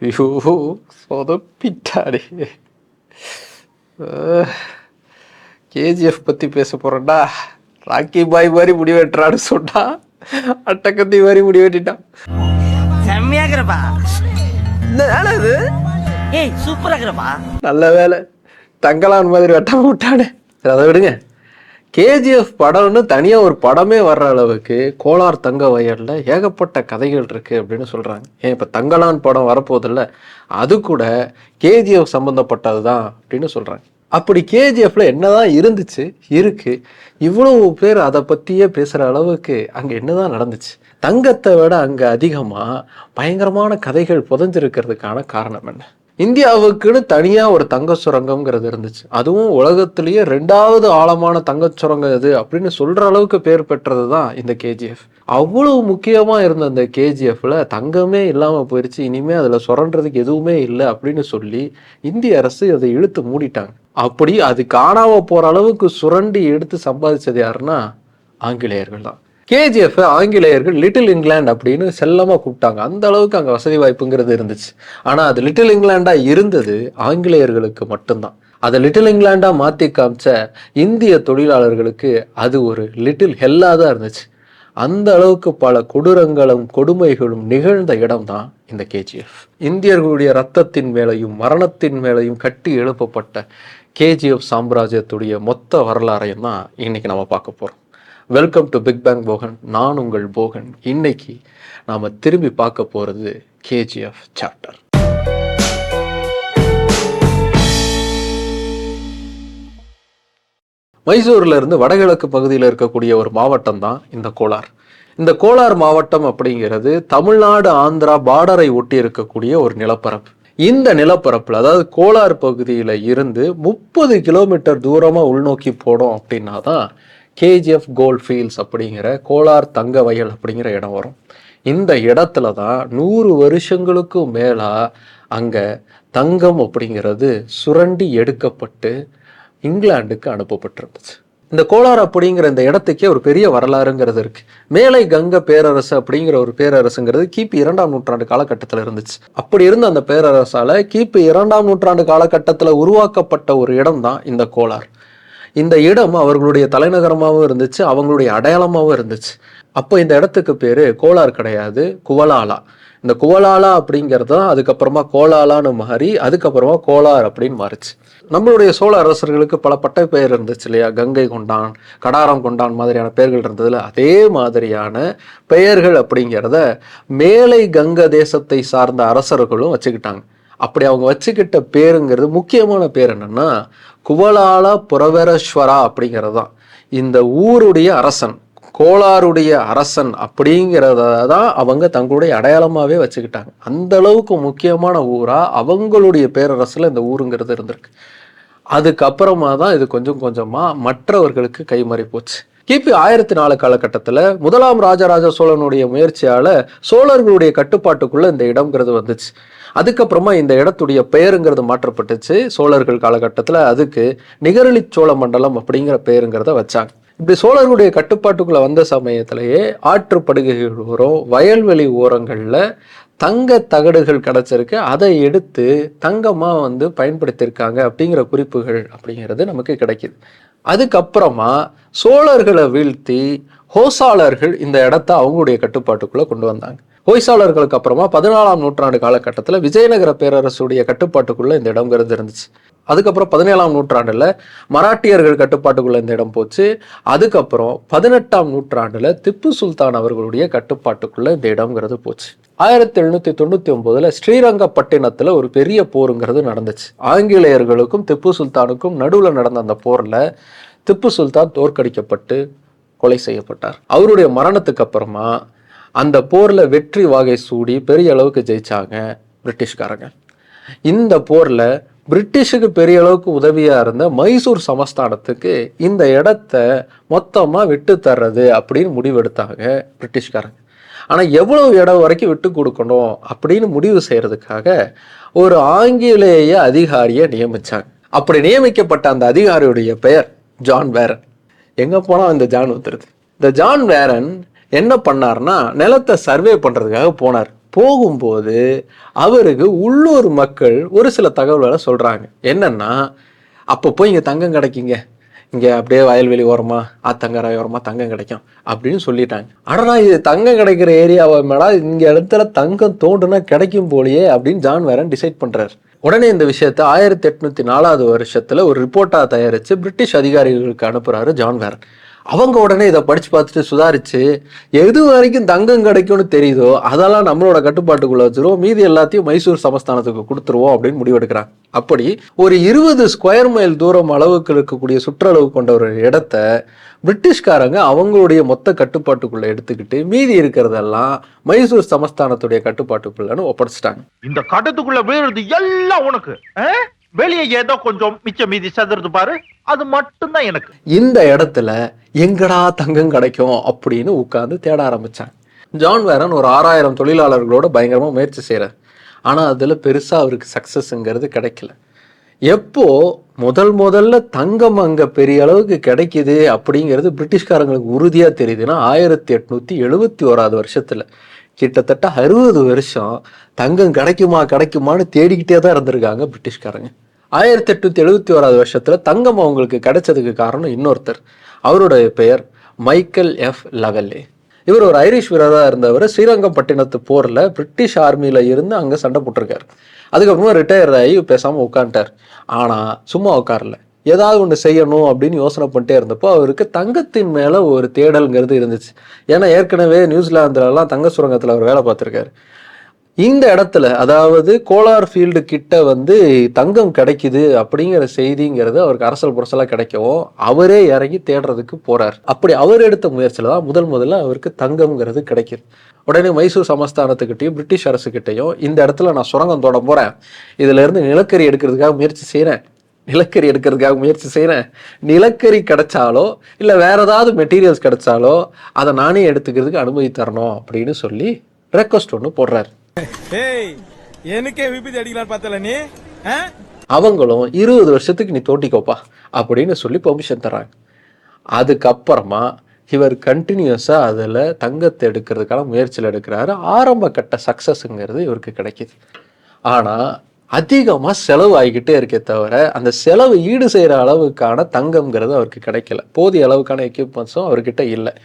ஐயோ சொதப்பிட்டாடே. கேஜிஎஃப் பற்றி பேச போகிறேன்டா. ராக்கி பாய் மாதிரி முடிவெட்டுறான்னு சொன்னா அட்டக்கத்தி மாதிரி முடிவெட்டிட்டான். செம்மையாகிறப்பா இது. ஏய் சூப்பராகிறப்பா. நல்ல வேலை தங்கலான் மாதிரி வெட்டாம விட்டானே. அதை விடுங்க. கேஜிஎஃப் படம்னு தனியாக ஒரு படமே வர்ற அளவுக்கு கோலார் தங்க வயலில் ஏகப்பட்ட கதைகள் இருக்குது அப்படின்னு சொல்கிறாங்க. ஏன் இப்போ தங்கலான் படம் வரப்போதில்ல, அது கூட கேஜிஎஃப் சம்மந்தப்பட்டது தான் அப்படின்னு சொல்கிறாங்க. அப்படி கேஜிஎஃப்ல என்னதான் இருந்துச்சு இருக்குது, இவ்வளவு பேர் அதை பற்றியே பேசுகிற அளவுக்கு அங்கே என்னதான் நடந்துச்சு? தங்கத்தை விட அங்கே அதிகமாக பயங்கரமான கதைகள் புதைஞ்சிருக்கிறதுக்கான காரணம் என்ன? இந்தியாவுக்குன்னு தனியாக ஒரு தங்க சுரங்கம்ங்கிறது இருந்துச்சு. அதுவும் உலகத்திலேயே 2வது ஆழமான தங்க சுரங்கம் இது அப்படின்னு சொல்கிற அளவுக்கு பேர் பெற்றது தான் இந்த கேஜிஎஃப். அவ்வளவு முக்கியமாக இருந்த அந்த கேஜிஎஃப்ல தங்கமே இல்லாமல் போயிடுச்சு, இனிமேல் அதில் சுரண்டுறதுக்கு எதுவுமே இல்லை அப்படின்னு சொல்லி இந்திய அரசு அதை இழுத்து மூடிட்டாங்க. அப்படி அது காணாமல் போகிற அளவுக்கு சுரண்டி எடுத்து சம்பாதிச்சது யாருன்னா ஆங்கிலேயர்கள் தான். கேஜிஎஃப் ஆங்கிலேயர்கள் லிட்டில் இங்கிலாந்து அப்படின்னு செல்லமாக கூப்பிட்டாங்க. அந்த அளவுக்கு அங்கே வசதி வாய்ப்புங்கிறது இருந்துச்சு. ஆனால் அது லிட்டில் இங்கிலாண்டாக இருந்தது ஆங்கிலேயர்களுக்கு மட்டும்தான். அதை லிட்டில் இங்கிலாண்டாக மாற்றி காமிச்ச இந்திய தொழிலாளர்களுக்கு அது ஒரு லிட்டில் ஹெல்லாக தான் இருந்துச்சு. அந்த அளவுக்கு பல கொடூரங்களும் கொடுமைகளும் நிகழ்ந்த இடம் தான் இந்த கேஜிஎஃப். இந்தியர்களுடைய ரத்தத்தின் மேலையும் மரணத்தின் மேலையும் கட்டி எழுப்பப்பட்ட கேஜிஎஃப் சாம்ராஜ்யத்துடைய மொத்த வரலாறையும் தான் இன்னைக்கு நம்ம பார்க்க போகிறோம். Welcome to big bang Bogan. நான் உங்கள் போகன். இன்னைக்கு நாம திரும்பி பார்க்க போறது கேஜிஎஃப் சாப்டர். மைசூர்ல இருந்து வடகிழக்கு பகுதியில் இருக்கக்கூடிய ஒரு மாவட்டம் தான் இந்த கோலார். இந்த கோலார் மாவட்டம் அப்படிங்கிறது தமிழ்நாடு ஆந்திரா பார்டரை ஒட்டி இருக்கக்கூடிய ஒரு நிலப்பரப்பு. இந்த நிலப்பரப்புல, அதாவது கோலார் பகுதியில இருந்து 30 கிலோமீட்டர் தூரமா உள்நோக்கி போனோம் அப்படின்னா தான் கேஜிஎஃப் கோல்ட் ஃபீல்ட்ஸ் அப்படிங்கிற கோலார் தங்க வயல் அப்படிங்கிற இடம் வரும். இந்த இடத்துல தான் 100 வருஷங்களுக்கும் மேலா அங்க தங்கம் அப்படிங்கிறது சுரண்டி எடுக்கப்பட்டு இங்கிலாந்துக்கு அனுப்பப்பட்டிருந்துச்சு. இந்த கோலார் அப்படிங்கிற இந்த இடத்துக்கே ஒரு பெரிய வரலாறுங்கிறது இருக்கு. மேலை கங்க பேரரசு அப்படிங்கிற ஒரு பேரரசுங்கிறது கிபி 2ஆம் நூற்றாண்டு காலகட்டத்தில் இருந்துச்சு. அப்படி இருந்த அந்த பேரரசால கிபி 2ஆம் நூற்றாண்டு காலகட்டத்தில் உருவாக்கப்பட்ட ஒரு இடம் தான் இந்த கோலார். இந்த இடம் அவர்களுடைய தலைநகரமாகவும் இருந்துச்சு, அவங்களுடைய அடையாளமாகவும் இருந்துச்சு. அப்போ இந்த இடத்துக்கு பேரு கோலார் கிடையாது, குவலாலா. இந்த குவலாலா அப்படிங்கிறது தான் அதுக்கப்புறமா கோலாலான்னு மாறி அதுக்கப்புறமா கோலார் அப்படின்னு மாறிச்சு. நம்மளுடைய சோழ அரசர்களுக்கு பல பட்டை பெயர் இருந்துச்சு இல்லையா? கங்கை கொண்டான், கடாரம் கொண்டான் மாதிரியான பெயர்கள் இருந்ததுல, அதே மாதிரியான பெயர்கள் அப்படிங்கிறத மேலை கங்க தேசத்தை சார்ந்த அரசர்களும் வச்சுக்கிட்டாங்க. அப்படி அவங்க வச்சுக்கிட்ட பேருங்கிறது, முக்கியமான பேர் என்னன்னா குவலாலா புரவரேஸ்வரா அப்படிங்கிறது தான். இந்த ஊருடைய அரசன், கோலாருடைய அரசன் அப்படிங்கிறத தான் அவங்க தங்களுடைய அடையாளமாகவே வச்சுக்கிட்டாங்க. அந்த அளவுக்கு முக்கியமான ஊரா அவங்களுடைய பேரரசுல இந்த ஊருங்கிறது இருந்திருக்கு. அதுக்கப்புறமா தான் இது கொஞ்சம் கொஞ்சமா மற்றவர்களுக்கு கைமாறி போச்சு. கிபி 1004 காலகட்டத்தில் 1ஆம் ராஜராஜ சோழனுடைய முயற்சியால சோழர்களுடைய கட்டுப்பாட்டுக்குள்ள இந்த இடம்ங்கிறது வந்துச்சு. அதுக்கப்புறமா இந்த இடத்துடைய பெயருங்கிறது மாற்றப்பட்டுச்சு. சோழர்கள் காலகட்டத்தில் அதுக்கு நிகரலி சோழ மண்டலம் அப்படிங்கிற பெயருங்கிறத வச்சாங்க. இப்படி சோழர்களுடைய கட்டுப்பாட்டுக்குள்ள வந்த சமயத்திலேயே ஆற்றுப்படுகைகள் ஓரம், வயல்வெளி ஓரங்கள்ல தங்க தகடுகள் கிடைச்சிருக்கு. அதை எடுத்து தங்கமா பயன்படுத்தியிருக்காங்க அப்படிங்கிற குறிப்புகள் அப்படிங்கிறது நமக்கு கிடைக்குது. அதுக்கப்புறமா சோழர்களை வீழ்த்தி ஹோசாளர்கள் இந்த இடத்த அவங்களுடைய கட்டுப்பாட்டுக்குள்ள கொண்டு வந்தாங்க. ஹோய்சாளர்களுக்கு அப்புறமா 14ஆம் நூற்றாண்டு காலகட்டத்தில் விஜயநகர பேரரசுடைய கட்டுப்பாட்டுக்குள்ள இந்த இடம்ங்கிறது இருந்துச்சு. அதுக்கப்புறம் 17ஆம் நூற்றாண்டுல மராட்டியர்கள் கட்டுப்பாட்டுக்குள்ள இந்த இடம் போச்சு. அதுக்கப்புறம் 18ஆம் நூற்றாண்டுல திப்பு சுல்தான் அவர்களுடைய கட்டுப்பாட்டுக்குள்ள இந்த இடம்ங்கிறது போச்சு. 1799 ஸ்ரீரங்கப்பட்டினத்துல ஒரு பெரிய போருங்கிறது நடந்துச்சு. ஆங்கிலேயர்களுக்கும் திப்பு சுல்தானுக்கும் நடுவுல நடந்த அந்த போர்ல திப்பு சுல்தான் தோற்கடிக்கப்பட்டு கொலை செய்யப்பட்டார். அவருடைய மரணத்துக்கு அப்புறமா அந்த போர்ல வெற்றி வாகை சூடி பெரிய அளவுக்கு ஜெயிச்சாங்க பிரிட்டிஷ்காரங்க. இந்த போர்ல பிரிட்டிஷுக்கு பெரிய அளவுக்கு உதவியா இருந்த மைசூர் சமஸ்தானத்துக்கு இந்த இடத்த மொத்தமா விட்டு தர்றது அப்படின்னு முடிவெடுத்தாங்க பிரிட்டிஷ்காரங்க. ஆனா எவ்வளவு இடம் வரைக்கும் விட்டு கொடுக்கணும் அப்படின்னு முடிவு செய்யறதுக்காக ஒரு ஆங்கிலேய அதிகாரியை நியமிச்சாங்க. அப்படி நியமிக்கப்பட்ட அந்த அதிகாரியுடைய பெயர் ஜான் வேரன். எங்க போனா இந்த ஜான் வந்துருது. இந்த ஜான் வேரன் என்ன பண்ணார்னா நிலத்தை சர்வே பண்றதுக்காக போனார். போகும்போது அவருக்கு உள்ளூர் மக்கள் ஒரு சில தகவல்களை சொல்றாங்க. என்னன்னா, அப்போ போய் இங்க தங்கம் கிடைக்குங்க, இங்க அப்படியே வயல்வெளி ஓரமா ஆத்தங்கரை ஓரமா தங்கம் கிடைக்கும் அப்படின்னு சொல்லிட்டாங்க. ஆனா இது தங்கம் கிடைக்கிற ஏரியாவை மேடா, இங்க இடத்துல தங்கம் தோண்டுனா கிடைக்கும் போலயே அப்படின்னு ஜான் வேரன் டிசைட் பண்றாரு. உடனே இந்த விஷயத்த 1804 வருஷத்துல ஒரு ரிப்போர்ட்டா தயாரிச்சு பிரிட்டிஷ் அதிகாரிகளுக்கு அனுப்புறாரு ஜான் வேரன். அவங்க உடனே இதை படிச்சு பார்த்துட்டு சுதாரிச்சு, எது வரைக்கும் தங்கம் கிடைக்கும்னு தெரியுதோ அதெல்லாம் நம்மளோட கட்டுப்பாட்டுக்குள்ள வச்சிருவோம், மீதி எல்லாத்தையும் மைசூர் சமஸ்தானத்துக்கு கொடுத்துருவோம் அப்படின்னு முடிவெடுக்கிறாங்க. அப்படி ஒரு 20 ஸ்கொயர் மைல் தூரம் அளவுக்கு இருக்கக்கூடிய சுற்றளவு கொண்ட ஒரு இடத்த பிரிட்டிஷ்காரங்க அவங்களுடைய மொத்த கட்டுப்பாட்டுக்குள்ள எடுத்துக்கிட்டு மீதி இருக்கிறதெல்லாம் மைசூர் சமஸ்தானத்துடைய கட்டுப்பாட்டுக்குள்ளன்னு ஒப்படைச்சிட்டாங்க. இந்த கட்டத்துக்குள்ள வீழுறது எல்லாம் உனக்கு, வெளியே ஏதோ கொஞ்சம் மிச்ச மீதி சதுறது பாரு, அது மட்டும்தான் எனக்கு. இந்த இடத்துல எங்கடா தங்கம் கிடைக்கும் அப்படின்னு உட்கார்ந்து தேட ஆரம்பிச்சாங்க. ஜான் வேரன் ஒரு 6000 தொழிலாளர்களோட பயங்கரமா முயற்சி செய்யறாரு. ஆனா அதுல பெருசா அவருக்கு சக்சஸ்ங்கிறது கிடைக்கல. எப்போ முதல்ல தங்கம் அங்க பெரிய அளவுக்கு கிடைக்குது அப்படிங்கிறது பிரிட்டிஷ்காரங்களுக்கு உறுதியா தெரியுதுன்னா 1871 வருஷத்துல. கிட்டத்தட்ட 60 வருஷம் தங்கம் கிடைக்குமான்னு தேடிக்கிட்டே தான் இருந்திருக்காங்க பிரிட்டிஷ்காரங்க. 1871 வருஷத்துல தங்கம் அவங்களுக்கு கிடைச்சதுக்கு காரணம் இன்னொருத்தர். அவருடைய பெயர் மைக்கேல் எஃப் லவெல்லே. இவர் ஒரு ஐரிஷ் வீரராக இருந்தவர். ஸ்ரீரங்கப்பட்டினத்து போர்ல பிரிட்டிஷ் ஆர்மியில இருந்து அங்க சண்டை போட்டிருக்காரு. அதுக்கப்புறமா ரிட்டையர் ஆகி பேசாம உட்காந்துட்டார். ஆனா சும்மா உட்காரல, ஏதாவது ஒன்று செய்யணும் அப்படின்னு யோசனை பண்ணிட்டே இருந்தப்போ அவருக்கு தங்கத்தின் மேல ஒரு தேடல்ங்கிறது இருந்துச்சு. ஏன்னா ஏற்கனவே நியூசிலாந்துலலாம் தங்க சுரங்கத்துல அவர் வேலை பார்த்துருக்காரு. இந்த இடத்துல, அதாவது கோலார் ஃபீல்டு கிட்ட தங்கம் கிடைக்குது அப்படிங்கிற செய்திங்கிறது அவருக்கு அரசல் புரசலா கிடைக்கவும் அவரே இறங்கி தேடுறதுக்கு போறார். அப்படி அவர் எடுத்த முயற்சியில தான் முதல்ல அவருக்கு தங்கம்ங்கிறது கிடைக்குது. உடனே மைசூர் சமஸ்தானத்துக்கிட்டையும் பிரிட்டிஷ் அரசுக்கிட்டையும் இந்த இடத்துல நான் சுரங்கம் தோட போறேன், இதுல இருந்து நிலக்கரி எடுக்கிறதுக்காக முயற்சி செய்யறேன், நிலக்கரி கிடைச்சாலோ இல்ல வேற ஏதாவது மெட்டீரியல்ஸ் கிடைச்சாலோ அதை நானே எடுத்துக்கிறதுக்கு அனுமதி தரணும் அப்படின்னு சொல்லி ரெக்வஸ்ட் ஒன்று போடுறாரு. அவங்களும் 20 வருஷத்துக்கு நீ தோட்டிக்கோப்பா அப்படின்னு சொல்லி பெர்மிஷன் தர்றாங்க. அதுக்கப்புறமா இவர் கண்டினியூஸா அதுல தங்கத்தை எடுக்கிறதுக்கான முயற்சியில் எடுக்கிறாரு. ஆரம்ப கட்ட சக்சஸ்ங்கிறது இவருக்கு கிடைக்குது. ஆனா அதிகமா செலவு ஆகிக்கிட்டே இருக்கே தவிர அந்த செலவு ஈடு செய்யற அளவுக்கான தங்கம்ங்கிறது அவருக்கு கிடைக்கல. போதிய அளவுக்கான எக்யூப்மெண்ட்ஸும் அவர்கிட்ட இல்லை.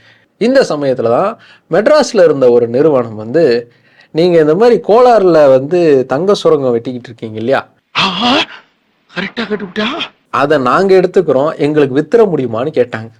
இந்த சமயத்துலதான் மெட்ராஸ்ல இருந்த ஒரு நிறுவனம் நீங்க இந்த மாதிரி கோலார்ல தங்க சுரங்கம் வெட்டிக்கிட்டு இருக்கீங்க இல்லையா, அதை நாங்க எடுத்துக்கிறோம், எங்களுக்கு வித்துற முடியுமான்னு கேட்டாங்க.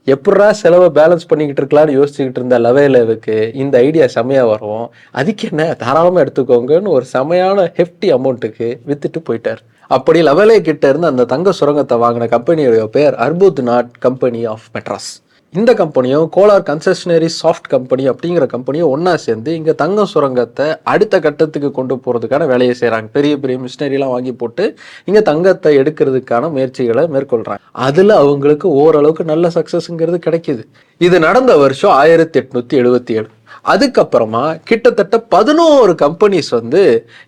எப்படா செலவை பேலன்ஸ் பண்ணிக்கிட்டு இருக்கலாம்னு யோசிச்சுக்கிட்டு இருந்த லவேலேவுக்கு இந்த ஐடியா செமையா வரும். அதுக்கு என்ன, தாராளமா எடுத்துக்கோங்கன்னு ஒரு செமையான ஹெஃப்டி அமௌண்ட்டுக்கு வித்துட்டு போயிட்டார். அப்படி லவேலே கிட்ட இருந்து அந்த தங்க சுரங்கத்தை வாங்கின கம்பெனியோட பேர் அர்புத்நாட் கம்பெனி ஆஃப் மெட்ராஸ். இந்த கம்பெனியும் கோலார் கன்செஷனரி சாஃப்ட் கம்பெனி அப்படிங்கிற கம்பெனியும் ஒன்னா சேர்ந்து இங்க தங்க சுரங்கத்தை அடுத்த கட்டத்துக்கு கொண்டு போறதுக்கான வேலையை செய்யறாங்க. பெரிய பெரிய மிஷினரிலாம் வாங்கி போட்டு இங்க தங்கத்தை எடுக்கிறதுக்கான முயற்சிகளை மேற்கொள்றாங்க. அதுல அவங்களுக்கு ஓரளவுக்கு நல்ல சக்சஸ்ங்கிறது கிடைக்குது. இது நடந்த வருஷம் 1877. அதுக்கப்புறமா கிட்டத்தட்ட 11 கம்பெனிஸ்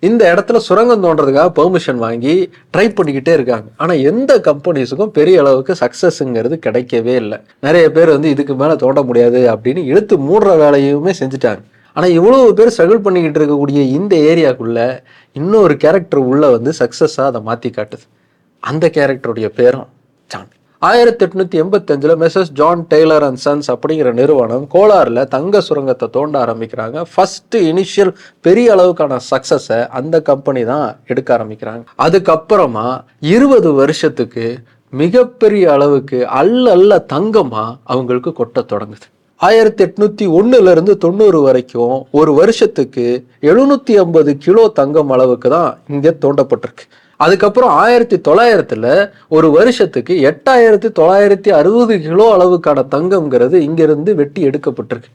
இந்த இடத்துல சுரங்கம் தோன்றதுக்காக பெர்மிஷன் வாங்கி ட்ரை பண்ணிக்கிட்டே இருக்காங்க. ஆனா எந்த கம்பெனிஸுக்கும் பெரிய அளவுக்கு சக்சஸ்ங்கிறது கிடைக்கவே இல்லை. நிறைய பேர் இதுக்கு மேல தோண்ட முடியாது அப்படின்னு இழுத்து மூடுற வேலையுமே செஞ்சுட்டாங்க. ஆனா இவ்வளவு பேர் ஸ்ட்ரகிள் பண்ணிக்கிட்டு இருக்கக்கூடிய இந்த ஏரியாக்குள்ள இன்னொரு கேரக்டர் உள்ள சக்சஸா அதை மாத்தி காட்டுது. அந்த கேரக்டருடைய பேரும் John. 1885 messrs John Taylor and sons அப்படிங்கிற நிறுவனம் கோலார்ல தங்க சுரங்கத்தை தோண்ட ஆரம்பிக்கிறாங்க. ஃபர்ஸ்ட் இனிஷியல் பெரிய அளவுக்கான சக்சஸை அந்த கம்பெனி தான் எடுக்க ஆரம்பிக்கிறாங்க. அதுக்கப்புறமா 20 வருஷத்துக்கு மிகப்பெரிய அளவுக்கு அல்ல தங்கமா அவங்களுக்கு கொட்ட தொடங்குது. 1801 90 வரைக்கும் ஒரு வருஷத்துக்கு 750 கிலோ தங்கம் அளவுக்கு தான் இங்க தோண்டப்பட்டிருக்கு. அதுக்கப்புறம் 1900 ஒரு வருஷத்துக்கு 8960 கிலோ அளவுக்கான தங்கம்ங்கிறது இங்கிருந்து வெட்டி எடுக்கப்பட்டிருக்கு.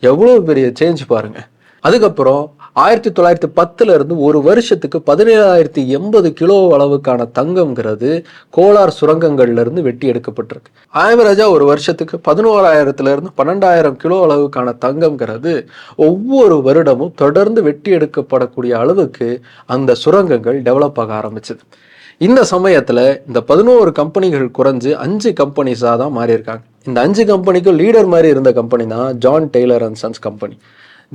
எவ்வளவு பெரிய சேஞ்ச் பாருங்க. அதுக்கப்புறம் 1910 ஒரு வருஷத்துக்கு 17,080 கிலோ அளவுக்கான தங்கம்ங்கிறது கோலார் சுரங்கங்கள்ல இருந்து வெட்டி எடுக்கப்பட்டிருக்கு. ஆவரேஜா ஒரு வருஷத்துக்கு 11,000 12,000 கிலோ அளவுக்கான தங்கம்ங்கிறது ஒவ்வொரு வருடமும் தொடர்ந்து வெட்டி எடுக்கப்படக்கூடிய அளவுக்கு அந்த சுரங்கங்கள் டெவலப் ஆக ஆரம்பிச்சது. இந்த சமயத்துல இந்த 11 கம்பெனிகள் குறைஞ்சு 5 கம்பெனிஸா தான் மாறி இருக்காங்க. இந்த 5 கம்பெனிக்கும் லீடர் மாதிரி இருந்த கம்பெனி தான் John Taylor and sons company.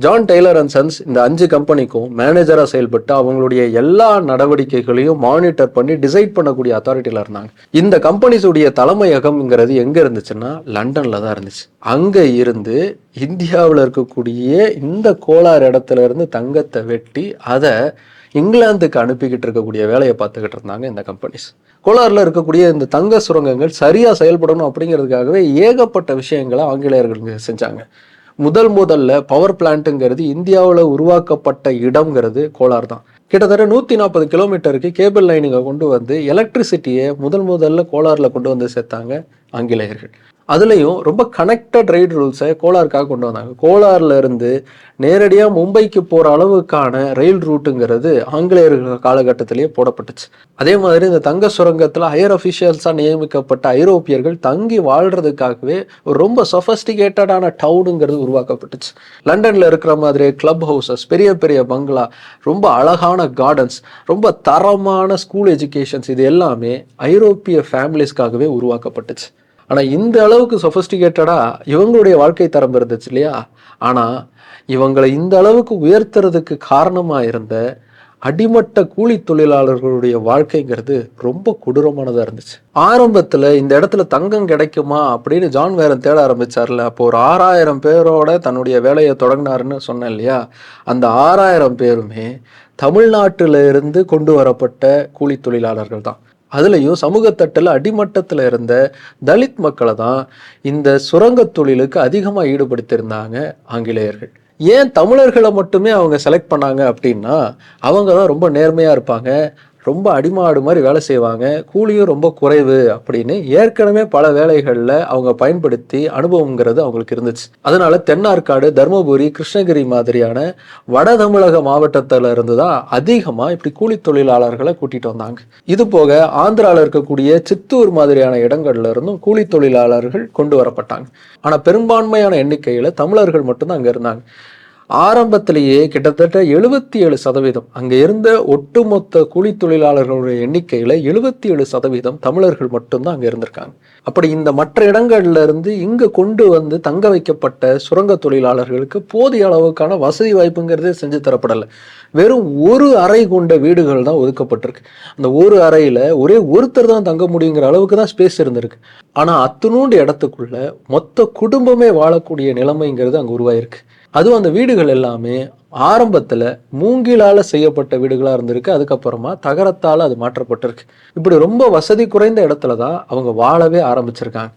John Taylor and sons இந்த 5 கம்பெனிக்கும் மேனேஜரா செயல்பட்டு அவங்களுடைய எல்லா நடவடிக்கைகளையும் மானிட்டர் பண்ணி டிசைட் பண்ணக்கூடிய அத்தாரிட்டியில இருந்தாங்க. இந்த கம்பெனிஸுடைய தலைமையகம்ங்கிறது எங்க இருந்துச்சுன்னா லண்டன்ல தான் இருந்துச்சு. அங்க இருந்து இந்தியாவில் இருக்கக்கூடிய இந்த கோலார் இடத்துல இருந்து தங்கத்தை வெட்டி அதை இங்கிலாந்துக்கு அனுப்பிக்கிட்டு இருக்கக்கூடிய வேலையை பார்த்துக்கிட்டு இருந்தாங்க இந்த கம்பெனிஸ். கோலார்ல இருக்கக்கூடிய இந்த தங்க சுரங்கங்கள் சரியா செயல்படணும் அப்படிங்கிறதுக்காகவே ஏகப்பட்ட விஷயங்களை ஆங்கிலேயர்கள் செஞ்சாங்க. முதல்ல பவர் பிளான்ட்டுங்கிறது இந்தியாவில் உருவாக்கப்பட்ட இடம்ங்கிறது கோலார் தான். கிட்டத்தட்ட 140 கிலோமீட்டருக்கு கேபிள் லைனுங்க கொண்டு வந்து எலக்ட்ரிசிட்டியை முதல்ல கோலார்ல கொண்டு வந்து சேர்த்தாங்க ஆங்கிலேயர்கள். அதுலேயும் ரொம்ப கனெக்டட் ரைட் ரூல்ஸை கோலாருக்காக கொண்டு வந்தாங்க. கோலார்ல இருந்து நேரடியாக மும்பைக்கு போகிற அளவுக்கான ரயில் ரூட்டுங்கிறது ஆங்கிலேயர்கள் காலகட்டத்திலேயே போடப்பட்டுச்சு. அதே மாதிரி இந்த தங்க சுரங்கத்தில் ஹையர் அஃபிஷியல்ஸாக நியமிக்கப்பட்ட ஐரோப்பியர்கள் தங்கி வாழ்றதுக்காகவே ஒரு ரொம்ப சொஃபஸ்டிகேட்டடான டவுனுங்கிறது உருவாக்கப்பட்டுச்சு. லண்டனில் இருக்கிற மாதிரி கிளப் ஹவுசஸ், பெரிய பெரிய பங்களா, ரொம்ப அழகான கார்டன்ஸ், ரொம்ப தரமான ஸ்கூல் எஜுகேஷன்ஸ், இது எல்லாமே ஐரோப்பிய ஃபேமிலிஸ்க்காகவே உருவாக்கப்பட்டுச்சு. ஆனால் இந்த அளவுக்கு சொஃபஸ்டிகேட்டடாக இவங்களுடைய வாழ்க்கை தரம் இருந்துச்சு இல்லையா? ஆனால் இவங்களை இந்த அளவுக்கு உயர்த்துறதுக்கு காரணமாக இருந்த அடிமட்ட கூலி தொழிலாளர்களுடைய வாழ்க்கைங்கிறது ரொம்ப கொடூரமானதாக இருந்துச்சு. ஆரம்பத்தில் இந்த இடத்துல தங்கம் கிடைக்குமா அப்படின்னு ஜான் வேரன் தேட ஆரம்பிச்சார்ல, அப்போ ஒரு 6000 பேரோட தன்னுடைய வேலையை தொடங்கினாருன்னு சொன்னேன் இல்லையா? அந்த 6000 பேருமே தமிழ்நாட்டில இருந்து கொண்டு வரப்பட்ட கூலி தொழிலாளர்கள் தான். அதுலேயும் சமூகத்தட்டில் அடிமட்டத்தில் இருந்த தலித் மக்களை தான் இந்த சுரங்க தொழிலுக்கு அதிகமாக ஈடுபடுத்தியிருந்தாங்க ஆங்கிலேயர்கள். ஏன் தமிழர்களை மட்டுமே அவங்க செலக்ட் பண்ணாங்க அப்படின்னா, அவங்க தான் ரொம்ப நேர்மையாக இருப்பாங்க, ரொம்ப அடிமாடு மாதிரி வேலை செய்வாங்க, கூலியும் ரொம்ப குறைவு அப்படின்னு ஏற்கனவே பல வேலைகளில் அவங்க பயன்படுத்தி அனுபவங்கிறது அவங்களுக்கு இருந்துச்சு. அதனால தென்னார்காடு, தர்மபுரி, கிருஷ்ணகிரி மாதிரியான வட தமிழக மாவட்டத்தில் இருந்து தான் அதிகமாக இப்படி கூலி தொழிலாளர்களை கூட்டிட்டு வந்தாங்க. இது போக ஆந்திராவில் இருக்கக்கூடிய சித்தூர் மாதிரியான இடங்கள்ல இருந்தும் கூலி தொழிலாளர்கள் கொண்டு வரப்பட்டாங்க. ஆனால் பெரும்பான்மையான எண்ணிக்கையில் தமிழர்கள் மட்டும்தான் அங்கே இருந்தாங்க. ஆரம்பத்திலேயே கிட்டத்தட்ட 77% அங்கே இருந்த ஒட்டுமொத்த கூலி தொழிலாளர்களுடைய எண்ணிக்கையில் 77% தமிழர்கள் மட்டும்தான் அங்கே இருந்திருக்காங்க. அப்படி இந்த மற்ற இடங்கள்ல இருந்து இங்கே கொண்டு வந்து தங்க வைக்கப்பட்ட சுரங்க தொழிலாளர்களுக்கு போதிய அளவுக்கான வசதி வாய்ப்புங்கிறதே செஞ்சு தரப்படலை. வெறும் ஒரு அறை கொண்ட வீடுகள் தான் ஒதுக்கப்பட்டிருக்கு. அந்த ஒரு அறையில் ஒரே ஒருத்தர் தான் தங்க முடியுங்கிற அளவுக்கு தான் ஸ்பேஸ் இருந்திருக்கு. ஆனால் அத்தனூண்டு இடத்துக்குள்ள மொத்த குடும்பமே வாழக்கூடிய நிலைமைங்கிறது அங்கே உருவாயிருக்கு. அதுவும் அந்த வீடுகள் எல்லாமே ஆரம்பத்தில் மூங்கிலால் செய்யப்பட்ட வீடுகளாக இருந்திருக்கு. அதுக்கப்புறமா தகரத்தால் அது மாற்றப்பட்டிருக்கு. இப்படி ரொம்ப வசதி குறைந்த இடத்துல தான் அவங்க வாழவே ஆரம்பிச்சிருக்காங்க.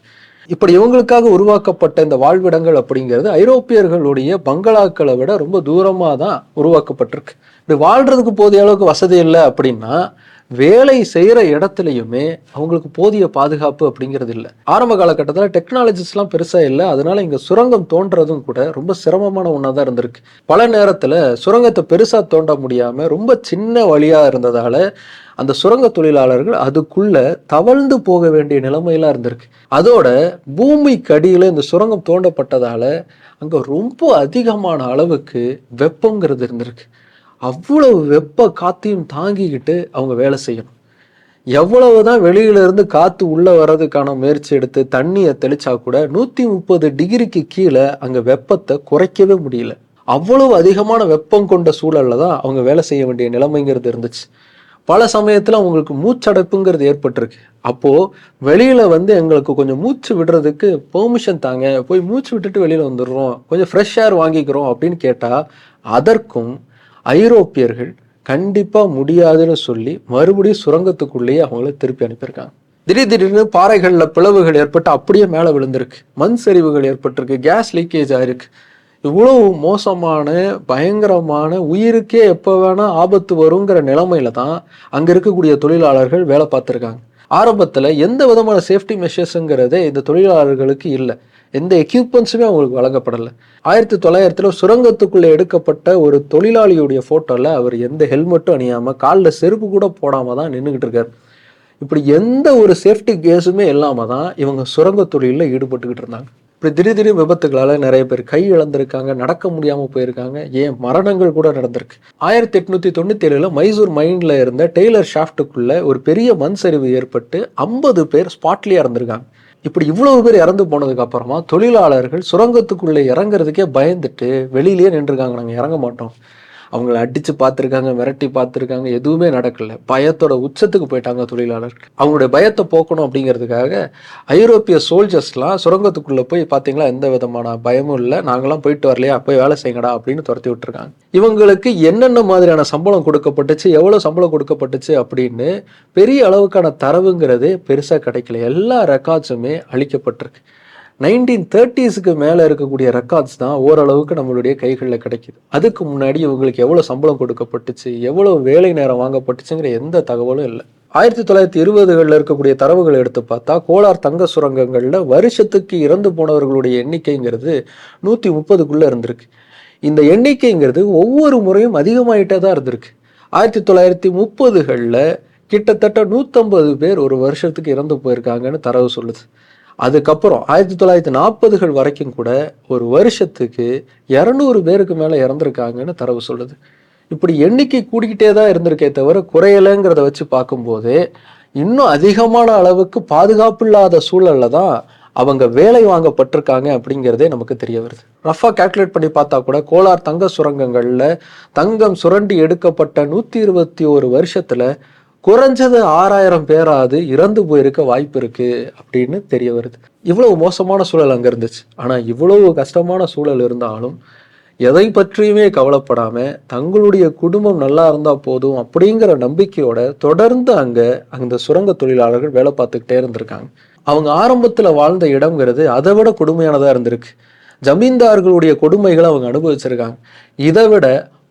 இப்படி இவங்களுக்காக உருவாக்கப்பட்ட இந்த வாழ்விடங்கள் அப்படிங்கிறது ஐரோப்பியர்களுடைய பங்களாக்களை விட ரொம்ப தூரமாக தான் உருவாக்கப்பட்டிருக்கு. இப்படி வாழ்றதுக்கு போதிய அளவுக்கு வசதி இல்லை அப்படின்னா வேலை செய்கிற இடத்துலையுமே அவங்களுக்கு போதிய பாதுகாப்பு அப்படிங்கிறது இல்லை. ஆரம்ப காலகட்டத்தில் டெக்னாலஜிஸ்லாம் பெருசாக இல்லை. அதனால இங்கே சுரங்கம் தோன்றதும் கூட ரொம்ப சிரமமான ஒன்றா தான் இருந்திருக்கு. பல நேரத்தில் சுரங்கத்தை பெருசாக தோண்ட முடியாமல் ரொம்ப சின்ன வழியாக இருந்ததால் அந்த சுரங்க தொழிலாளர்கள் அதுக்குள்ள தவழ்ந்து போக வேண்டிய நிலைமையெல்லாம் இருந்திருக்கு. அதோட பூமிக்கு அடியில் இந்த சுரங்கம் தோண்டப்பட்டதால அங்கே ரொம்ப அதிகமான அளவுக்கு வெப்பங்கிறது இருந்திருக்கு. அவ்வளவு வெப்ப காத்தையும் தாங்கிக்கிட்டு அவங்க வேலை செய்யணும். எவ்வளவுதான் வெளியிலிருந்து காற்று உள்ளே வர்றதுக்கான முயற்சி எடுத்து தண்ணியை தெளிச்சா கூட 130 டிகிரிக்கு கீழே அங்கே வெப்பத்தை குறைக்கவே முடியல. அவ்வளவு அதிகமான வெப்பம் கொண்ட சூழல்ல தான் அவங்க வேலை செய்ய வேண்டிய நிலைமைங்கிறது இருந்துச்சு. பல சமயத்தில் அவங்களுக்கு மூச்சடைப்புங்கிறது ஏற்பட்டிருக்கு. அப்போது வெளியில் வந்து எங்களுக்கு கொஞ்சம் மூச்சு விடுறதுக்கு பெர்மிஷன் தாங்க, போய் மூச்சு விட்டுட்டு வெளியில் வந்துடுறோம், கொஞ்சம் ஃப்ரெஷ் ஏர் வாங்கிக்கிறோம் அப்படின்னு கேட்டால் அதற்கும் ஐரோப்பியர்கள் கண்டிப்பாக முடியாதுன்னு சொல்லி மறுபடியும் சுரங்கத்துக்குள்ளேயே அவங்கள திருப்பி அனுப்பியிருக்காங்க. திடீர்னு பாறைகளில் பிளவுகள் ஏற்பட்டு அப்படியே மேலே விழுந்திருக்கு, மண் சரிவுகள் ஏற்பட்டிருக்கு, கேஸ் லீக்கேஜ் ஆயிருக்கு. இவ்வளவு மோசமான பயங்கரமான உயிருக்கே எப்போ வேணால் ஆபத்து வருங்கிற நிலைமையில தான் அங்கே இருக்கக்கூடிய தொழிலாளர்கள் வேலை பார்த்துருக்காங்க. ஆரம்பத்தில் எந்த விதமான சேஃப்டி மெஷர்ஸுங்கிறதே இந்த தொழிலாளர்களுக்கு இல்லை. எந்த எக்யூப்மெண்ட்ஸுமே அவங்களுக்கு வழங்கப்படலை. 1900 சுரங்கத்துக்குள்ளே எடுக்கப்பட்ட ஒரு தொழிலாளியுடைய ஃபோட்டோவில் அவர் எந்த ஹெல்மெட்டும் அணியாமல் காலில் செருப்பு கூட போடாமல் தான் நின்றுக்கிட்டு இருக்கார். இப்படி எந்த ஒரு சேஃப்டி கேஸுமே இல்லாமல் தான் இவங்க சுரங்க தொழிலில் ஈடுபட்டுக்கிட்டு இருந்தாங்க. இப்படி திடீர் விபத்துகளால் நிறைய பேர் கை இழந்திருக்காங்க, நடக்க முடியாமல் போயிருக்காங்க, ஏன் மரணங்கள் கூட நடந்திருக்கு. 1897 மைசூர் மைனில் இருந்த டெய்லர் ஷாஃப்ட்டுக்குள்ள ஒரு பெரிய மண் சரிவு ஏற்பட்டு 50 பேர் ஸ்பாட்லேயே இறந்துருக்காங்க. இப்படி இவ்வளவு பேர் இறந்து போனதுக்கு அப்புறமா தொழிலாளர்கள் சுரங்கத்துக்குள்ள இறங்குறதுக்கே பயந்துட்டு வெளியிலேயே நின்றுருக்காங்க, நாங்கள் இறங்க மாட்டோம். அவங்கள அடிச்சு பார்த்துருக்காங்க, மிரட்டி பார்த்துருக்காங்க, எதுவுமே நடக்கல. பயத்தோட உச்சத்துக்கு போயிட்டாங்க தொழிலாளர்கள். அவங்களுடைய பயத்தை போக்கணும் அப்படிங்கிறதுக்காக ஐரோப்பிய சோல்ஜர்ஸ்லாம் சுரங்கத்துக்குள்ள போய் பார்த்தீங்களா எந்த விதமான பயமும் இல்லை, நாங்களாம் போயிட்டு வரலையா, போய் வேலை செய்யுங்கடா அப்படின்னு துரத்தி விட்டுருக்காங்க. இவங்களுக்கு என்னென்ன மாதிரியான சம்பளம் கொடுக்கப்பட்டுச்சு, எவ்வளோ சம்பளம் கொடுக்கப்பட்டுச்சு அப்படின்னு பெரிய அளவுக்கான தரவுங்கிறதே பெருசாக கிடைக்கல. எல்லா ரெக்கார்ட்ஸுமே அழிக்கப்பட்டிருக்கு. 1930s மேலே இருக்கக்கூடிய ரெக்கார்ட்ஸ் தான் ஓரளவுக்கு நம்மளுடைய கைகளில் கிடைக்குது. அதுக்கு முன்னாடி இவங்களுக்கு எவ்வளோ சம்பளம் கொடுக்கப்பட்டுச்சு, எவ்வளோ வேலை நேரம் வாங்கப்பட்டுச்சுங்கிற எந்த தகவலும் இல்லை. 1920களில் இருக்கக்கூடிய தரவுகளை எடுத்து பார்த்தா கோலார் தங்க சுரங்கங்களில் வருஷத்துக்கு இறந்து போனவர்களுடைய எண்ணிக்கைங்கிறது 130க்குள்ளே இருந்திருக்கு. இந்த எண்ணிக்கைங்கிறது ஒவ்வொரு முறையும் அதிகமாயிட்டே தான் இருந்திருக்கு. 1930களில் கிட்டத்தட்ட 150 பேர் ஒரு வருஷத்துக்கு இறந்து போயிருக்காங்கன்னு தரவு சொல்லுது. அதுக்கப்புறம் 1940கள் வரைக்கும் கூட ஒரு வருஷத்துக்கு 200 பேருக்கு மேலே இறந்துருக்காங்கன்னு தரவு சொல்லுது. இப்படி எண்ணிக்கை கூடிக்கிட்டே தான் இருந்திருக்கே தவிர குறையலைங்கிறத வச்சு பார்க்கும்போதே இன்னும் அதிகமான அளவுக்கு பாதுகாப்பு இல்லாத சூழல்ல தான் அவங்க வேலை வாங்கப்பட்டிருக்காங்க அப்படிங்கிறதே நமக்கு தெரிய வருது. ரஃபா கால்குலேட் பண்ணி பார்த்தா கூட கோலார் தங்க சுரங்கங்களில் தங்கம் சுரண்டி எடுக்கப்பட்ட 121 வருஷத்துல குறைஞ்சது 6000 பேராது இறந்து போயிருக்க வாய்ப்பு இருக்கு அப்படின்னு தெரிய வருது. இவ்வளவு மோசமான சூழல் அங்க இருந்துச்சு. ஆனா இவ்வளவு கஷ்டமான சூழல் இருந்தாலும் எதை பற்றியுமே கவலைப்படாம தங்களுடைய குடும்பம் நல்லா இருந்தா போதும் அப்படிங்கிற நம்பிக்கையோட தொடர்ந்து அந்த சுரங்க தொழிலாளர்கள் வேலை பார்த்துக்கிட்டே இருந்திருக்காங்க. அவங்க ஆரம்பத்துல வாழ்ந்த இடம்ங்கிறது அதை விட கொடுமையானதா இருந்திருக்கு. ஜமீன்தார்களுடைய கொடுமைகளை அவங்க அனுபவிச்சிருக்காங்க. இதை விட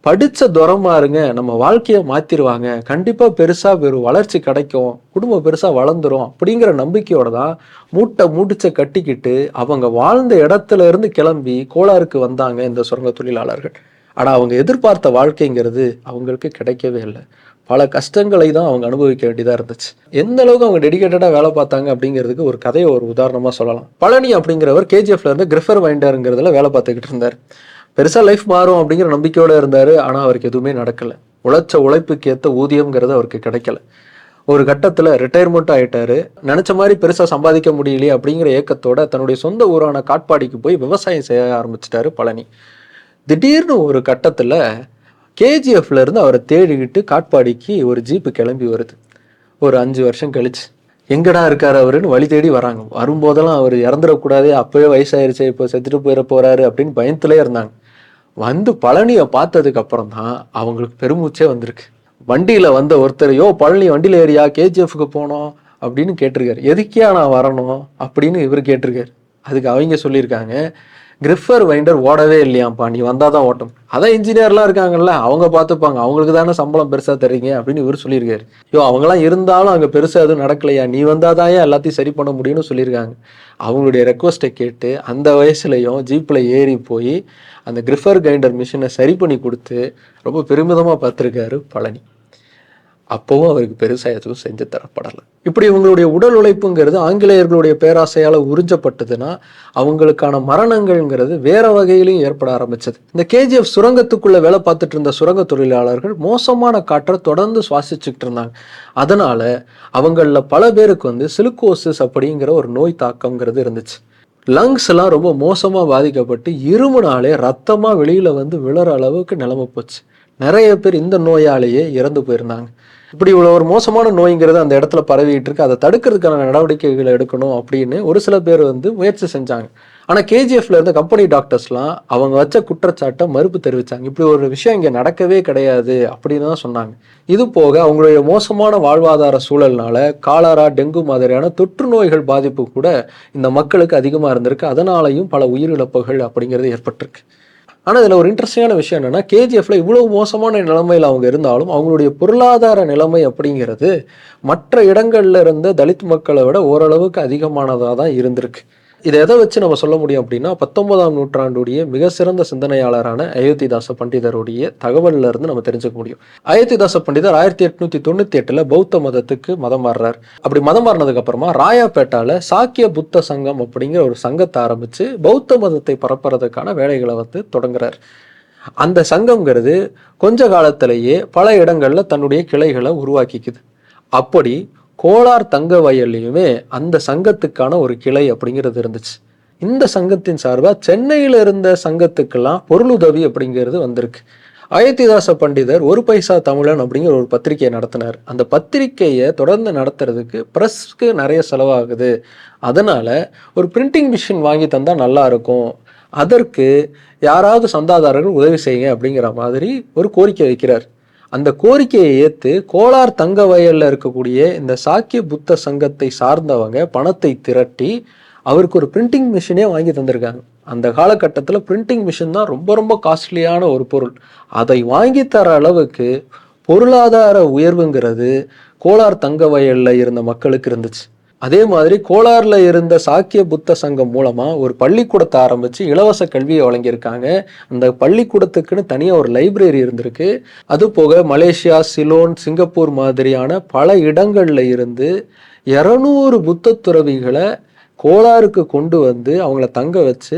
படிச்ச துறமாருங்க நம்ம வாழ்க்கையை மாத்திருவாங்க, கண்டிப்பா பெருசா வெறும் வளர்ச்சி கிடைக்கும், குடும்பம் பெருசா வளர்ந்துரும் அப்படிங்கிற நம்பிக்கையோட தான் மூட்டை மூடிச்ச கட்டிக்கிட்டு அவங்க வாழ்ந்த இடத்துல இருந்து கிளம்பி கோலாருக்கு வந்தாங்க இந்த சுரங்க தொழிலாளர்கள். ஆனா அவங்க எதிர்பார்த்த வாழ்க்கைங்கிறது அவங்களுக்கு கிடைக்கவே இல்லை. பல கஷ்டங்களை தான் அவங்க அனுபவிக்க வேண்டியதா இருந்துச்சு. எந்த அளவுக்கு அவங்க டெடிகேட்டடா வேலை பார்த்தாங்க அப்படிங்கிறதுக்கு ஒரு கதையை ஒரு உதாரணமா சொல்லலாம். பழனி அப்படிங்கிறவர் KGFல இருந்து கிரிஃபர் வைண்டருங்கிறதுல வேலை பார்த்துக்கிட்டு இருந்தார். பெருசா லைஃப் மாறும் அப்படிங்கிற நம்பிக்கையோட இருந்தாரு. ஆனா அவருக்கு எதுவுமே நடக்கல. உழைச்ச உழைப்புக்கு ஏற்ற ஊதியம்ங்கிறது அவருக்கு கிடைக்கல. ஒரு கட்டத்துல ரிட்டையர்மெண்ட் ஆயிட்டாரு. நினைச்ச மாதிரி பெருசா சம்பாதிக்க முடியலையே அப்படிங்கிற ஏக்கத்தோட தன்னுடைய சொந்த ஊரான காட்பாடிக்கு போய் விவசாயம் செய்ய ஆரம்பிச்சிட்டாரு பழனி. திடீர்னு ஒரு கட்டத்துல KGFல இருந்து அவரை தேடிக்கிட்டு காட்பாடிக்கு ஒரு ஜீப்பு கிளம்பி வருது. ஒரு 5 வருஷம் கழிச்சு எங்கடா இருக்காரு அவருன்னு வழி தேடி வராங்க. வரும்போதெல்லாம் அவர் இறந்துடக்கூடாது, அப்பவே வயசாயிருச்சு, இப்போ செத்துட்டு போயிட போறாரு அப்படின்னு பயத்திலே இருந்தாங்க. வந்து பழனியை பார்த்ததுக்கு அப்புறம் தான் அவங்களுக்கு பெருமூச்சே வந்திருக்கு. வண்டியில வந்த ஒருத்தர், யோ பழனி வண்டியில ஏறியா, KGFக்கு போனோம் அப்படின்னு கேட்டிருக்காரு. எதுக்கியா நான் வரணும் அப்படின்னு இவர் கேட்டிருக்காரு. அதுக்கு அவங்க சொல்லியிருக்காங்க, கிரிஃபர் வைண்டர் ஓடவே இல்லையாம்ப்பா, நீ வந்தாதான் ஓட்டும். அதான் இன்ஜினியர்லாம் இருக்காங்கல்ல, அவங்க பார்த்துப்பாங்க, அவங்களுக்கு தானே சம்பளம் பெருசா தர்றீங்க அப்படின்னு இவர் சொல்லியிருக்காரு. அவங்களாம் இருந்தாலும் அங்க பெருசா எதுவும் நடக்கலையா, நீ வந்தாதான் எல்லாத்தையும் சரி பண்ண முடியும்னு சொல்லியிருக்காங்க. அவங்களுடைய ரெக்வஸ்ட்டை கேட்டு அந்த வயசுலையும் ஜீப்ல ஏறி போய் அந்த கிரிஃபர் கிரைண்டர் மிஷினை சரி பண்ணி கொடுத்து ரொம்ப பெருமிதமா பார்த்துருக்காரு பழனி. அப்பவும் அவருக்கு பெருசா எதுவும் செஞ்சு தரப்படலை. இப்படி இவங்களுடைய உடல் உழைப்புங்கிறது ஆங்கிலேயர்களுடைய பேராசையால உறிஞ்சப்பட்டதுன்னா அவங்களுக்கான மரணங்கள்ங்கிறது வேற வகையிலையும் ஏற்பட ஆரம்பிச்சது. இந்த KGF சுரங்கத்துக்குள்ள வேலை பார்த்துட்டு இருந்த சுரங்க தொழிலாளர்கள் மோசமான காற்றை தொடர்ந்து சுவாசிச்சுக்கிட்டு இருந்தாங்க. அதனால அவங்கள பல பேருக்கு சிலிக்கோசிஸ் அப்படிங்கிற ஒரு நோய் தாக்கம்ங்கிறது இருந்துச்சு. லங்ஸ் எல்லாம் ரொம்ப மோசமா பாதிக்கப்பட்டு இருமுனாலே ரத்தமா வெளியில விழற அளவுக்கு நிலைமை போச்சு. நிறைய பேர் இந்த நோயாலேயே இறந்து போயிருந்தாங்க. இப்படி இவ்வளோ ஒரு மோசமான நோய்ங்கிறது அந்த இடத்துல பரவிட்டு இருக்கு. அதை தடுக்கிறதுக்கான நடவடிக்கைகளை எடுக்கணும் அப்படின்னு ஒரு சில பேர் முயற்சி செஞ்சாங்க. ஆனால் KGFல இருந்த கம்பெனி டாக்டர்ஸ்லாம் அவங்க வச்ச குற்றச்சாட்டை மறுப்பு தெரிவித்தாங்க. இப்படி ஒரு விஷயம் இங்கே நடக்கவே கிடையாது அப்படின்னு தான் சொன்னாங்க. இது போக அவங்களுடைய மோசமான வாழ்வாதார சூழல்னால காலரா, டெங்கு மாதிரியான தொற்று நோய்கள் பாதிப்பு கூட இந்த மக்களுக்கு அதிகமாக இருந்திருக்கு. அதனாலையும் பல உயிரிழப்புகள் அப்படிங்கிறது ஏற்பட்டிருக்கு. ஆனால் இதில் ஒரு இன்ட்ரெஸ்டிங்கான விஷயம் என்னன்னா, KGFல இவ்வளவு மோசமான நிலைமையில் அவங்க இருந்தாலும் அவங்களுடைய பொருளாதார நிலைமை அப்படிங்கிறது மற்ற இடங்கள்ல இருந்த தலித் மக்களை விட ஓரளவுக்கு அதிகமானதாக தான் இருந்திருக்கு. இதை எதை வச்சு நம்ம சொல்ல முடியும் அப்படின்னா, 19ஆம் நூற்றாண்டுடைய மிக சிறந்த சிந்தனையாளரான அயோத்திதாச பண்டிதருடைய தகவல்ல இருந்து நம்ம தெரிஞ்சுக்க முடியும். அயோத்திதாச பண்டிதர் 1898ல் பௌத்த மதத்துக்கு மதம் மாறுறார். அப்படி மதம் மாறினதுக்கு அப்புறமா ராயாப்பேட்டால சாக்கிய புத்த சங்கம் அப்படிங்கிற ஒரு சங்கத்தை ஆரம்பிச்சு பௌத்த மதத்தை பரப்புறதுக்கான வேலைகளை தொடங்குறார். அந்த சங்கம்ங்கிறது கொஞ்ச காலத்திலேயே பல இடங்கள்ல தன்னுடைய கிளைகளை உருவாக்கிக்குது. அப்படி கோலார் தங்க வயல்லையுமே அந்த சங்கத்துக்கான ஒரு கிளை அப்படிங்கிறது இருந்துச்சு. இந்த சங்கத்தின் சார்பாக சென்னையில் இருந்த சங்கத்துக்கெல்லாம் பொருளுதவி அப்படிங்கிறது வந்திருக்கு. அயோத்திதாச பண்டிதர் ஒரு பைசா தமிழன் அப்படிங்கிற ஒரு பத்திரிகையை நடத்தினார். அந்த பத்திரிகையை தொடர்ந்து நடத்துறதுக்கு ப்ரெஸ்க்கு நிறைய செலவாகுது, அதனால ஒரு பிரிண்டிங் மிஷின் வாங்கி தந்தா நல்லா இருக்கும், அதற்கு யாராவது சந்தாதாரர்கள் உதவி செய்யுங்க அப்படிங்கிற மாதிரி ஒரு கோரிக்கை வைக்கிறார். அந்த கோரிக்கையை ஏற்று கோலார் தங்க வயல்ல இருக்கக்கூடிய இந்த சாக்கிய புத்த சங்கத்தை சார்ந்தவங்க பணத்தை திரட்டி அவருக்கு ஒரு பிரிண்டிங் மிஷினே வாங்கி தந்திருக்காங்க. அந்த காலகட்டத்தில் பிரிண்டிங் மிஷின் தான் ரொம்ப ரொம்ப காஸ்ட்லியான ஒரு பொருள். அதை வாங்கி தர அளவுக்கு பொருளாதார உயர்வுங்கிறது கோலார் தங்க வயல்ல இருந்த மக்களுக்கு இருந்துச்சு. அதே மாதிரி கோலார்ல இருந்த சாக்கிய புத்த சங்கம் மூலமா ஒரு பள்ளிக்கூடத்தை ஆரம்பிச்சு இலவச கல்வியை வழங்கியிருக்காங்க. அந்த பள்ளிக்கூடத்துக்குன்னு தனியா ஒரு லைப்ரரி இருந்திருக்கு. அது போக மலேசியா, சிலோன், சிங்கப்பூர் மாதிரியான பல இடங்கள்ல இருந்து 200 புத்த துறவிகளை கோலாருக்கு கொண்டு வந்து அவங்கள தங்க வச்சு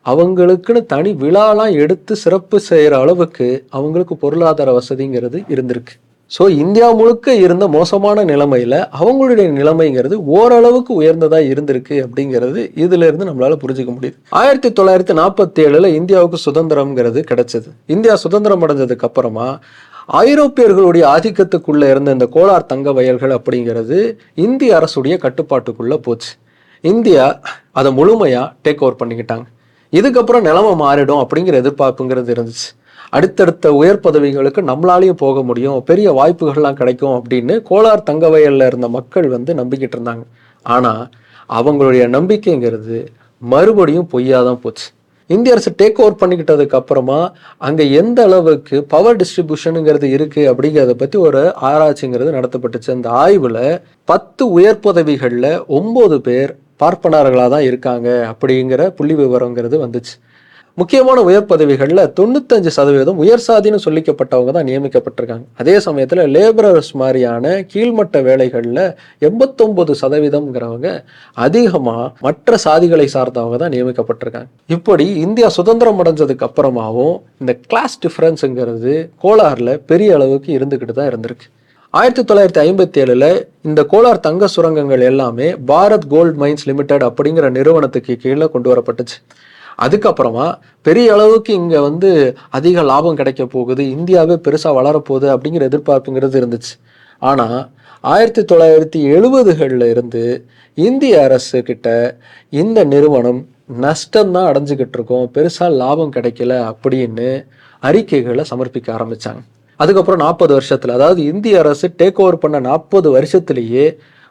அவங்களுக்குன்னு தனி விழாலாம் எடுத்து சிறப்பு செய்யற அளவுக்கு அவங்களுக்கு பொருளாதார வசதிங்கிறது இருந்திருக்கு. ஸோ இந்தியா முழுக்க இருந்த மோசமான நிலைமையில அவங்களுடைய நிலைமைங்கிறது ஓரளவுக்கு உயர்ந்ததா இருந்திருக்கு அப்படிங்கிறது இதுல இருந்து நம்மளால புரிஞ்சுக்க முடியுது. 1947 இந்தியாவுக்கு சுதந்திரம்ங்கிறது கிடைச்சது. இந்தியா சுதந்திரம் அடைஞ்சதுக்கு அப்புறமா ஐரோப்பியர்களுடைய ஆதிக்கத்துக்குள்ள இருந்த இந்த கோலார் தங்க வயல்கள் அப்படிங்கிறது இந்திய அரசுடைய கட்டுப்பாட்டுக்குள்ள போச்சு. இந்தியா அதை முழுமையா டேக் ஓவர் பண்ணிக்கிட்டாங்க. இதுக்கப்புறம் நிலைமை மாறிடும் அப்படிங்கிற எதிர்பார்ப்புங்கிறது இருந்துச்சு. அடுத்தடுத்த உயர் பதவிகளுக்கு நம்மளாலையும் போக முடியும், பெரிய வாய்ப்புகள்லாம் கிடைக்கும் அப்படின்னு கோலார் தங்க வயல்ல இருந்த மக்கள் நம்பிக்கிட்டு இருந்தாங்க. ஆனா அவங்களுடைய நம்பிக்கைங்கிறது மறுபடியும் பொய்யாதான் போச்சு. இந்திய அரசு டேக் ஓவர் பண்ணிக்கிட்டதுக்கு அப்புறமா அங்க எந்த அளவுக்கு பவர் டிஸ்ட்ரிபியூஷனுங்கிறது இருக்கு அப்படிங்கிறத பத்தி ஒரு ஆராய்ச்சிங்கிறது நடத்தப்பட்டுச்சு. அந்த ஆய்வுல 10 உயர் பதவிகள்ல 9 பேர் பார்ப்பனர்களாக தான் இருக்காங்க அப்படிங்கிற புள்ளி விவரங்கிறது வந்துச்சு. முக்கியமான உயர் பதவிகளில் 95% உயர் சாதின்னு சொல்லிக்கப்பட்டவங்க தான் நியமிக்கப்பட்டிருக்காங்க. அதே சமயத்தில் லேபரர்ஸ் மாதிரியான கீழ்மட்ட வேலைகளில் 89%ங்கிறவங்க அதிகமாக மற்ற சாதிகளை சார்ந்தவங்க தான் நியமிக்கப்பட்டிருக்காங்க. இப்படி இந்தியா சுதந்திரம் அடைஞ்சதுக்கு அப்புறமாவும் இந்த கிளாஸ் டிஃபரன்ஸுங்கிறது கோலாரில் பெரிய அளவுக்கு இருந்துக்கிட்டு தான் இருந்திருக்கு. 1957 இந்த கோலார் தங்க சுரங்கங்கள் எல்லாமே பாரத் கோல்ட் மைன்ஸ் லிமிடெட் அப்படிங்கிற நிறுவனத்துக்கு கீழே கொண்டு வரப்பட்டுச்சு. அதுக்கப்புறமா பெரிய அளவுக்கு இங்க அதிக லாபம் கிடைக்க போகுது, இந்தியாவே பெருசா வளரப்போகுது அப்படிங்கிற எதிர்பார்ப்புங்கிறது இருந்துச்சு. ஆனா 1970களில் இருந்து இந்திய அரசு கிட்ட இந்த நிறுவனம் நஷ்டம்தான் அடைஞ்சுக்கிட்டு இருக்கோம், பெருசா லாபம் கிடைக்கல அப்படின்னு அறிக்கைகளை சமர்ப்பிக்க ஆரம்பிச்சாங்க. அதுக்கப்புறம் 40 வருஷத்துல, அதாவது இந்திய அரசு டேக் ஓவர் பண்ண 40 வருஷத்திலேயே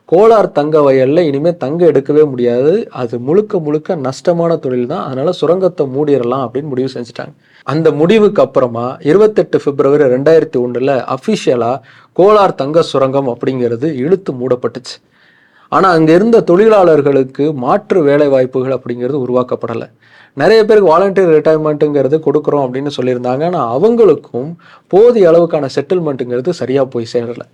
கோலார் தங்க வயல்ல இனிமே தங்க எடுக்கவே முடியாது, அது முழுக்க முழுக்க நஷ்டமான தொழில் தான், அதனால சுரங்கத்தை மூடிடலாம் அப்படின்னு முடிவு செஞ்சுட்டாங்க. அந்த முடிவுக்கு அப்புறமா 28 பிப்ரவரி 2001 அபிஷியலா கோலார் தங்க சுரங்கம் அப்படிங்கிறது இழுத்து மூடப்பட்டுச்சு. ஆனா அங்க இருந்த தொழிலாளர்களுக்கு மாற்று வேலை வாய்ப்புகள் அப்படிங்கிறது உருவாக்கப்படலை. நிறைய பேருக்கு வாலண்டியர் ரிட்டையர்மெண்ட்டுங்கிறது கொடுக்குறோம் அப்படின்னு சொல்லியிருந்தாங்க. ஆனால் அவங்களுக்கும் போதிய அளவுக்கான செட்டில்மெண்ட்டுங்கிறது சரியா போய் சேரலை.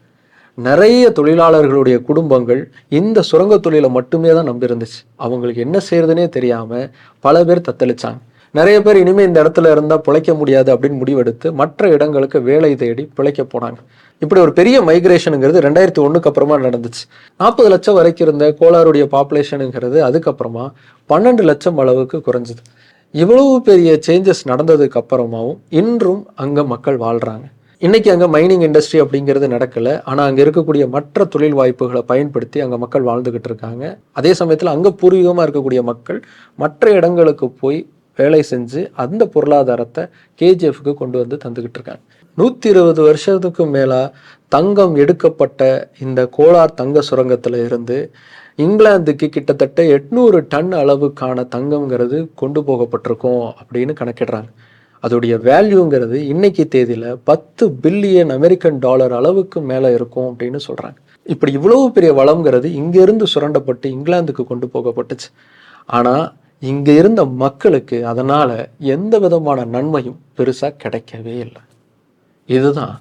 நிறைய தொழிலாளர்களுடைய குடும்பங்கள் இந்த சுரங்க தொழிலை மட்டுமே தான் நம்பியிருந்துச்சு. அவங்களுக்கு என்ன செய்யறதுனே தெரியாம பல பேர் தத்தளிச்சாங்க. நிறைய பேர் இனிமே இந்த இடத்துல இருந்தா பிழைக்க முடியாது அப்படின்னு முடிவெடுத்து மற்ற இடங்களுக்கு வேலை தேடி பிழைக்க போனாங்க. இப்படி ஒரு பெரிய மைக்ரேஷனுங்கிறது 2001க்கு அப்புறமா நடந்துச்சு. 40 லட்சம் வரைக்கும் இருந்த கோலாருடைய பாப்புலேஷனுங்கிறது அதுக்கப்புறமா 12 லட்சம் அளவுக்கு குறைஞ்சிது. இவ்வளவு பெரிய சேஞ்சஸ் நடந்ததுக்கு அப்புறமாவும் இன்றும் அங்க மக்கள் வாழ்றாங்க. இன்னைக்கு அங்க மைனிங் இண்டஸ்ட்ரி அப்படிங்கிறது நடக்கல, ஆனா அங்க இருக்கக்கூடிய மற்ற தொழில் வாய்ப்புகளை பயன்படுத்தி அங்க மக்கள் வாழ்ந்துகிட்டு இருக்காங்க. அதே சமயத்துல அங்க பூர்வீகமா இருக்கக்கூடிய மக்கள் மற்ற இடங்களுக்கு போய் வேலை செஞ்சு அந்த பொருளாதாரத்தை கேஜிஎஃப்க்கு கொண்டு வந்து தந்துகிட்டு இருக்காங்க. 120 வருஷத்துக்கு மேலா தங்கம் எடுக்கப்பட்ட இந்த கோலார் தங்க சுரங்கத்துல இருந்து இங்கிலாந்துக்கு கிட்டத்தட்ட 800 டன் அளவுக்கான தங்கம்ங்கிறது கொண்டு போகப்பட்டிருக்கும் அப்படின்னு கணக்கிடுறாங்க. அதோடைய வேல்யூங்கிறது இன்னைக்கு தேதியில 10 பில்லியன் அமெரிக்கன் டாலர் அளவுக்கு மேல இருக்கும் அப்படின்னு சொல்றாங்க. இப்படி இவ்வளவு பெரிய வளம்ங்கிறது இங்க இருந்து சுரண்டப்பட்டு இங்கிலாந்துக்கு கொண்டு போகப்பட்டுச்சு. ஆனா இங்க இருந்த மக்களுக்கு அதனால எந்த விதமான நன்மையும் பெருசா கிடைக்கவே இல்லை. இதுதான்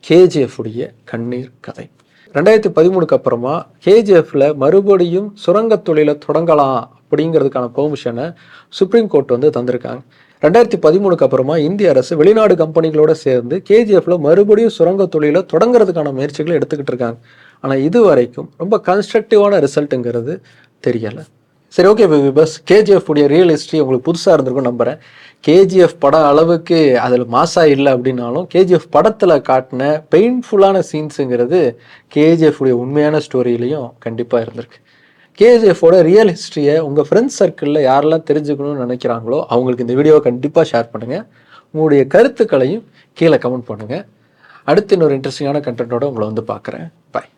கேஜிஎஃப் உடைய கண்ணீர் கதை. 2013க்கு அப்புறமா கேஜிஎஃப்ல மறுபடியும் சுரங்க தொழிலை தொடங்கலாம் அப்படிங்கிறதுக்கான பெர்மிஷனை சுப்ரீம் கோர்ட் தந்திருக்காங்க. 2013க்கு அப்புறமா இந்திய அரசு வெளிநாடு கம்பெனிகளோட சேர்ந்து கேஜிஎஃப்ல மறுபடியும் சுரங்க தொழிலை தொடங்குறதுக்கான முயற்சிகளை எடுத்துக்கிட்டு இருக்காங்க. ஆனால் இது வரைக்கும் ரொம்ப கன்ஸ்ட்ரக்டிவான ரிசல்ட்டுங்கிறது தெரியலை. சரி, ஓகே பஸ், கேஜிஎஃப் உடைய ரியல் ஹிஸ்ட்ரி உங்களுக்கு புதுசாக இருந்திருக்கும் நம்புகிறேன். கேஜிஎஃப் படம் அளவுக்கு அதில் மாசா இல்லை அப்படின்னாலும் கேஜிஎஃப் படத்தில் காட்டின பெயின்ஃபுல்லான சீன்ஸுங்கிறது கேஜிஎஃப் உடைய உண்மையான ஸ்டோரியிலையும் கண்டிப்பாக இருந்திருக்கு. கேஜிஎஃபோட ரியல் ஹிஸ்ட்ரியை உங்கள் ஃப்ரெண்ட்ஸ் சர்க்கிளில் யாரெல்லாம் தெரிஞ்சுக்கணும்னு நினைக்கிறாங்களோ அவங்களுக்கு இந்த வீடியோவை கண்டிப்பாக ஷேர் பண்ணுங்கள். உங்களுடைய கருத்துக்களையும் கீழே கமெண்ட் பண்ணுங்கள். அடுத்து இன்னொரு இன்ட்ரெஸ்டிங்கான கண்டென்ட்டோட உங்களை வந்து பார்க்குறேன். பாய்.